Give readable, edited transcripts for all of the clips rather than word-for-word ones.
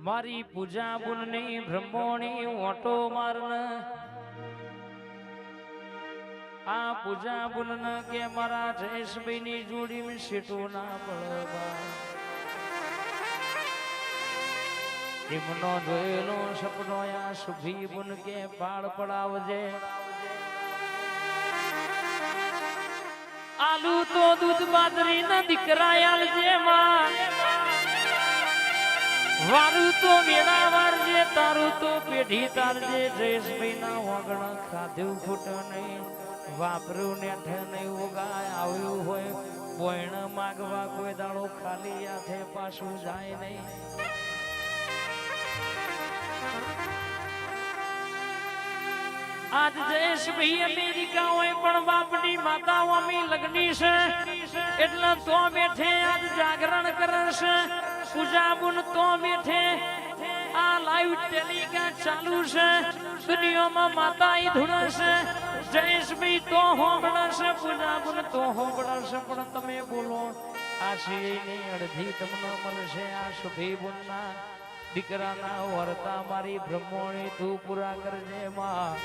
મારી પૂજા બુનની બ્રહ્મોણી ઓટો મારન આ પૂજા બુનન કે મારા જયેશભાઈ ની જોડી સીટું ના પડવા એમનો જોયેલો સપનો આ શુભી બુન કે પાળ પડાવજે આલુ તો દૂધ બાદરી ના દીકરા આલજે માં વારું તો વેળા વારજે તારું તો પેઢી તારજે જયેશભાઈ ના વગણ ખાધું ફૂટ નહીં વાપર્યું ને નહીં ઉગાય આવ્યું હોય બોયણ માગવા કોઈ દાડો ખાલી હાથે પાછું જાય નહીં આજ જયેશભાઈ અમેરિકા હોય પણ બાપની માતા અમી લગ્ની છે એટલે તો બેઠે આજ જાગરણ કરે છે પૂજા બુન તો બેઠે આ લાઈવ ટેલિકાસ્ટ ચાલુ છે દુનિયામાં માતા ઈ ધૂણશે જયેશભાઈ તો હોંભળશે પૂજા બુન તો હોંભળશે પણ તમે બોલો આ શિયની અડધી તમને મળશે આ શુભી બુનના દીકરાના વર્તા મારી બ્રહ્મોણી તું પૂરા કરજે માં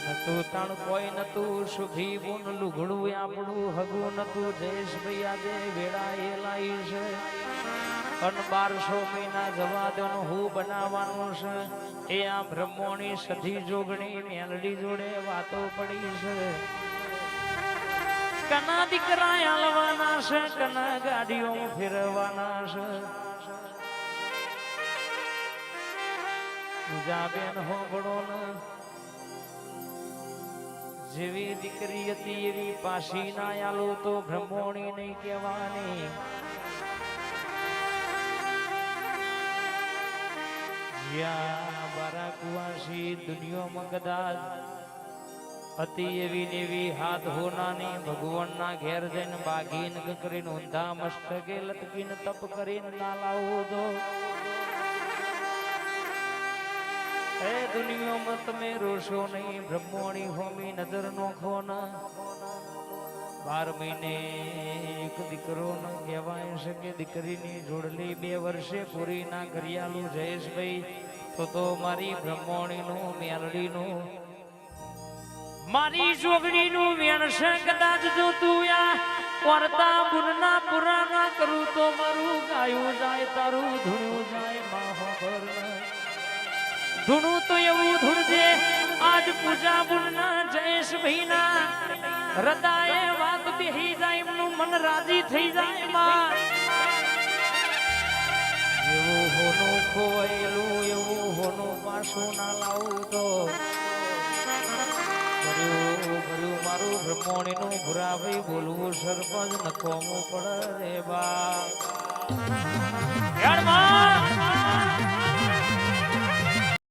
નતું તાણ કોઈ નતું શુભી બુન લુગડું આપણું હગું નતું જયેશભાઈ આજે વેળા એ લાઈ છે પણ 1200 મહિના જવા દેનું હું બનાવવાનું છે એ આ બ્રહ્મોની સધી જોગણી મેલડી જોડે વાતો પડી છે કના દીકરા હાલવાના છે કના ગાડીઓ ફેરવાના છે પૂજા બેન હોબળો ને જેવી દીકરી હતી એવી પાછી ના આલો તો બ્રહ્મોણી નહીં કહેવાની જ્યાં બારા કુવાસી દુનિયામાં કદાચ હતી એવી નેવી હાથ હોનાની ભગવાનના ઘેર જઈને બાગીન કરીને ઊંધા મસ્તકે લટકીને તપ કરીને ના લાવો તો એ દુનિયામાં તમે રોશો નહીં બ્રહ્મોણી હોમી નજર નોખો ના 12 મહિને એક દીકરો ન કહેવાય છે કે દીકરીની જોડલી 2 વર્ષે પૂરી ના કર્યાલું જયેશભાઈ તો મારી બ્રહ્મોણીનું મેલડીનું મારી જોગણીનું વેણ છે કદાચ જો તું યા વર્તા બુનના પૂરા ના કરું તો મારું ગાયું જાય તારું ધૂણું જાય માહો ભર ધૂણું તો એવું ધૂણજે આજ પૂજા બુનના જયેશભાઈ ના હૃદયે વાત બેહી જાય એમનું મન રાજી થઈ જાય માં એવું હોનું ખોવાયેલું એવું હોનું પાછું ના લાવું તો ભર્યું મારું બ્રહ્મોણીનું ભુરાભાઈ બોલવું સરપંચ નકોમું પડે રે બા